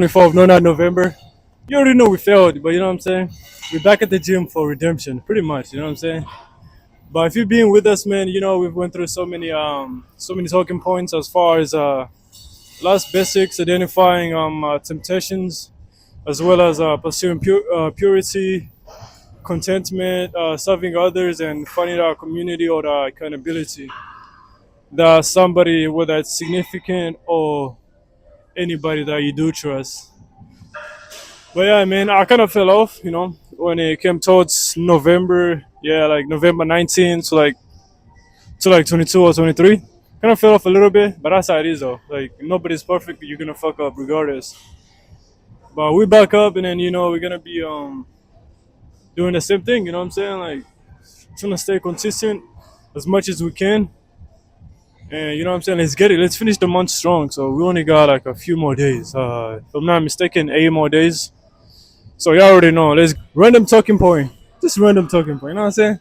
24th, no, not November. You already know we failed, but you know what I'm saying? We're back at the gym for redemption, pretty much, you know what I'm saying? But if you've been with us, man, you know we've went through so many talking points as far as last basics, identifying temptations, as well as pursuing purity, contentment, serving others, and finding our community or the accountability. That somebody, whether it's significant or anybody that you do trust. But yeah, man, I kind of fell off, when it came towards November. Yeah, like November 19th to like 22 or 23. Kind of fell off a little bit, but that's how it is though. Like nobody's perfect. You're gonna fuck up regardless. But we back up, and then we're gonna be doing the same thing. You know what I'm saying? Like trying to stay consistent as much as we can. And you know what I'm saying? Let's get it. Let's finish the month strong. So we only got like a few more days. If I'm not mistaken, 8 more days. So you already know. Let's random talking point. Just random talking point. You know what I'm saying?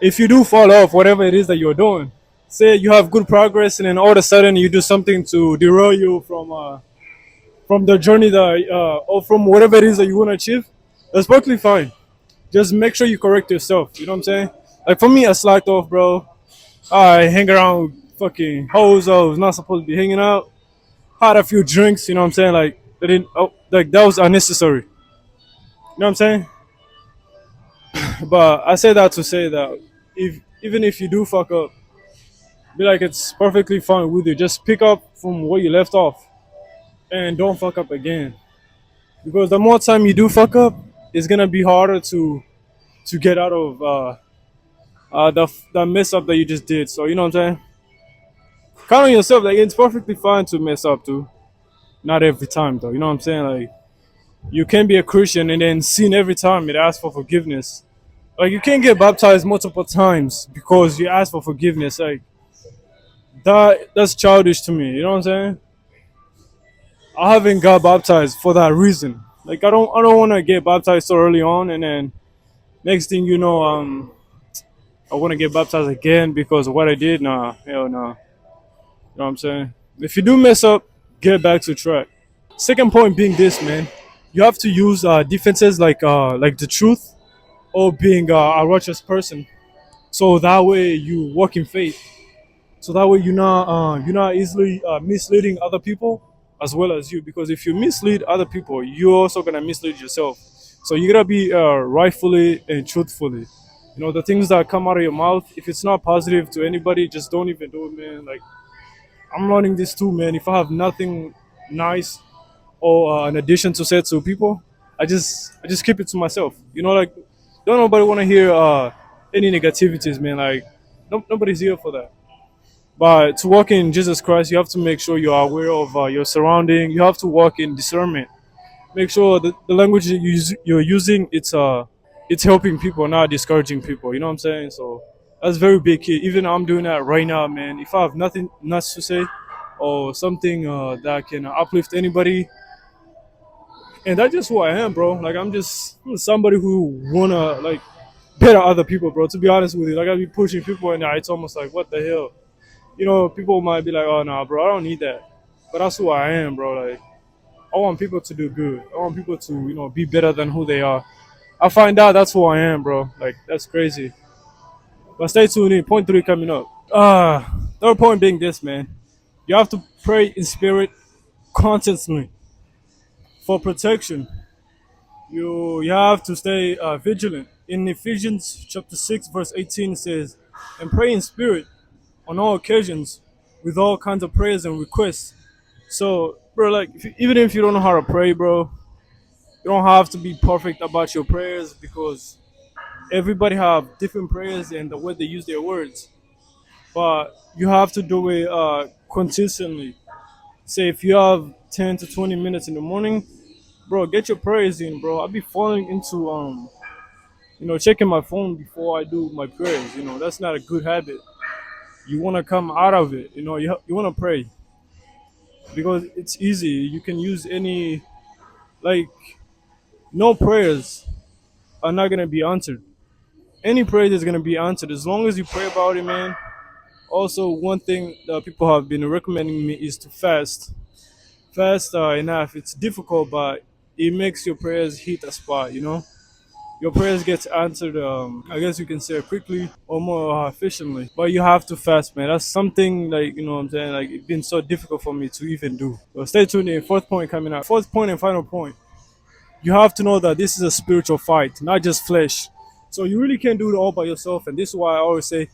If you do fall off, whatever it is that you're doing, say you have good progress, and then all of a sudden you do something to derail you from the journey that or from whatever it is that you want to achieve, that's perfectly fine. Just make sure you correct yourself. You know what I'm saying? Like for me, I slacked off, bro. I hang around fucking hoes I was not supposed to be hanging out. Had a few drinks. You know what I'm saying? Like they didn't. Oh, like that was unnecessary. You know what I'm saying? But I say that to say that if even if you do fuck up, be like it's perfectly fine with you. Just pick up from where you left off and don't fuck up again. Because the more time you do fuck up, it's gonna be harder to get out of the mess up that you just did. So you know what I'm saying? Count on yourself. Like it's perfectly fine to mess up too. Not every time though. You know what I'm saying? Like you can be a Christian and then sin every time it asks for forgiveness. Like you can't get baptized multiple times because you ask for forgiveness. Like that's childish to me. You know what I'm saying? I haven't got baptized for that reason. Like I don't want to get baptized so early on, and then next thing you know, I want to get baptized again because of what I did. Nah, hell no. You know what I'm saying? If you do mess up, get back to track. Second point being this, man. You have to use defenses like the truth or being a righteous person. So that way you walk in faith. So that way you're not easily misleading other people as well as you. Because if you mislead other people, you're also gonna mislead yourself. So you gotta be rightfully and truthfully. The things that come out of your mouth, if it's not positive to anybody, just don't even do it, man. Like I'm learning this too, man. If I have nothing nice or an addition to say to people, I just keep it to myself. Like don't nobody want to hear any negativities, man. Like nobody's here for that. But to walk in Jesus Christ, you have to make sure you are aware of your surrounding. You have to walk in discernment. Make sure that the language you're using, it's helping people, not discouraging people. You know what I'm saying? So that's very big key. Even I'm doing that right now, man. If I have nothing nice to say or something that can uplift anybody, and that's just who I am, bro. Like I'm somebody who wanna like better other people, bro. To be honest with you, like I be pushing people, and it's almost like what the hell. People might be like, "Oh no, bro, I don't need that," but that's who I am, bro. Like I want people to do good. I want people to be better than who they are. I find out that's who I am, bro. Like that's crazy. But stay tuned in. Point three coming up. Third point being this, man. You have to pray in spirit constantly for protection. You have to stay vigilant. In Ephesians chapter 6, verse 18 says, "And pray in spirit on all occasions with all kinds of prayers and requests." So, bro, like even if you don't know how to pray, bro, you don't have to be perfect about your prayers because everybody have different prayers and the way they use their words. But you have to do it consistently. Say if you have 10 to 20 minutes in the morning, bro, get your prayers in, bro. I'll be falling into checking my phone before I do my prayers. That's not a good habit. You want to come out of it. You want to pray because it's easy. You can use any like no prayers are not gonna be answered. Any prayer is gonna be answered as long as you pray about it, man. Also, one thing that people have been recommending me is to fast. fast enough. It's difficult, but it makes your prayers hit a spot. Your prayers gets answered. I guess you can say quickly or more efficiently. But you have to fast, man. That's something like what I'm saying. Like it's been so difficult for me to even do. So stay tuned. In fourth point coming up. Fourth point and final point. You have to know that this is a spiritual fight, not just flesh. So you really can't do it all by yourself. And this is why I always say,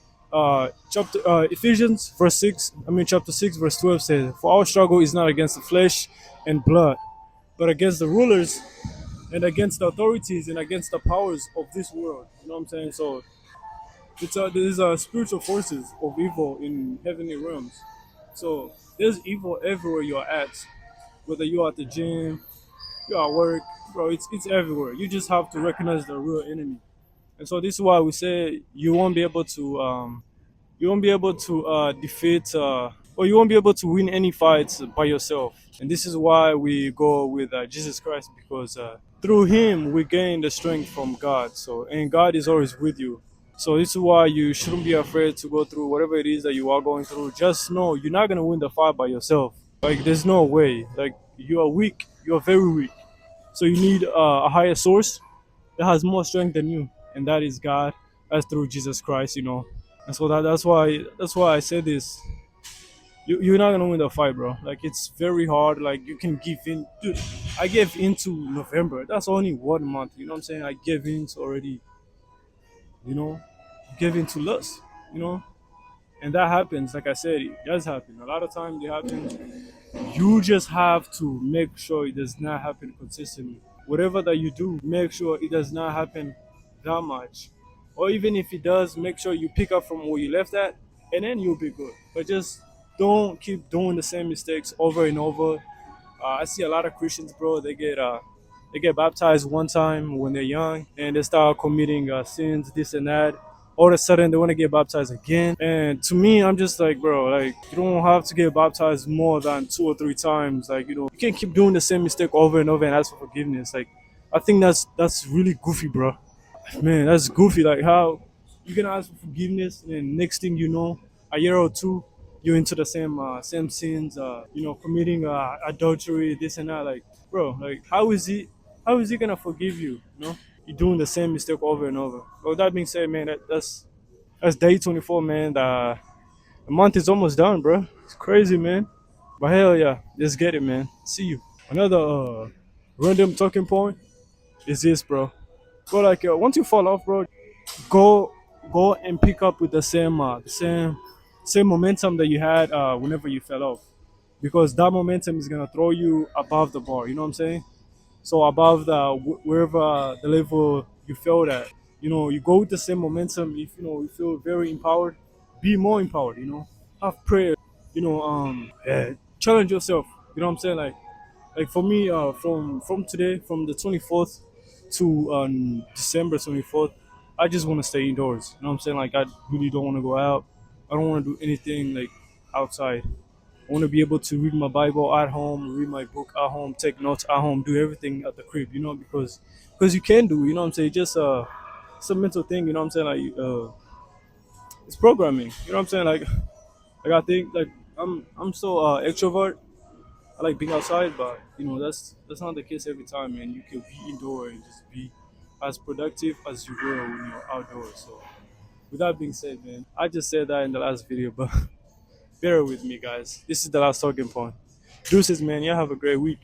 chapter Ephesians verse 6. I mean chapter 6 verse 12 says, "For our struggle is not against the flesh and blood, but against the rulers and against the authorities and against the powers of this world." You know what I'm saying? So there's spiritual forces of evil in heavenly realms. So there's evil everywhere you're at, whether you're at the gym, you're at work, bro. It's everywhere. You just have to recognize the real enemy. And so this is why we say you won't be able to defeat or you won't be able to win any fights by yourself. And this is why we go with Jesus Christ, because through him we gain the strength from God. So and God is always with you. So this is why you shouldn't be afraid to go through whatever it is that you are going through. Just know you're not gonna win the fight by yourself. Like there's no way. Like you are weak. You are very weak. So you need a higher source that has more strength than you, and that is God. That's through Jesus Christ. And so that's why I say this. You're not gonna win the fight, bro. Like it's very hard. Like you can give in, dude. I gave into November. That's only 1 month. You know what I'm saying? I gave in already. You know, gave into lust. You know, and that happens. Like I said, it does happen. A lot of times it happens. You just have to make sure it does not happen consistently. Whatever that you do, make sure it does not happen that much. Or even if it does, make sure you pick up from where you left at, and then you'll be good. But just don't keep doing the same mistakes over and over. I see a lot of Christians, bro. They get baptized one time when they're young, and they start committing sins, this and that. All of a sudden, they want to get baptized again. And to me, I'm just like, bro, like you don't have to get baptized more than 2 or 3 times. Like you can't keep doing the same mistake over and over and ask for forgiveness. Like I think that's really goofy, bro. Man, that's goofy. Like how you can ask for forgiveness, and then next thing you know, a year or two, you're into the same sins. Committing adultery, this and that. Like, bro, like how is he gonna forgive you? You're doing the same mistake over and over. Well, that being said, man, that's day 24, man. The month is almost done, bro. It's crazy, man. But hell yeah, let's get it, man. See you. Another random talking point is this, bro. But like once you fall off, bro, go go and pick up with the same momentum that you had whenever you fell off, because that momentum is gonna throw you above the bar. You know what I'm saying? So above wherever the level you felt at, you go with the same momentum. If you feel very empowered, be more empowered. Have prayer. Yeah, challenge yourself. You know what I'm saying? Like for me, from today, from the 24th to December 24th, I just want to stay indoors. You know what I'm saying? Like I really don't want to go out. I don't want to do anything like outside. I want to be able to read my Bible at home, read my book at home, take notes at home, do everything at the crib. Because you can do. You know what I'm saying? Just it's a mental thing. You know what I'm saying? Like it's programming. You know what I'm saying? Like I think like I'm so extrovert. I like being outside, but that's not the case every time, man. You can be indoor and just be as productive as you will when you're outdoors. So, with that being said, man, I just said that in the last video, but bear with me, guys. This is the last talking point. Deuces, man. You have a great week.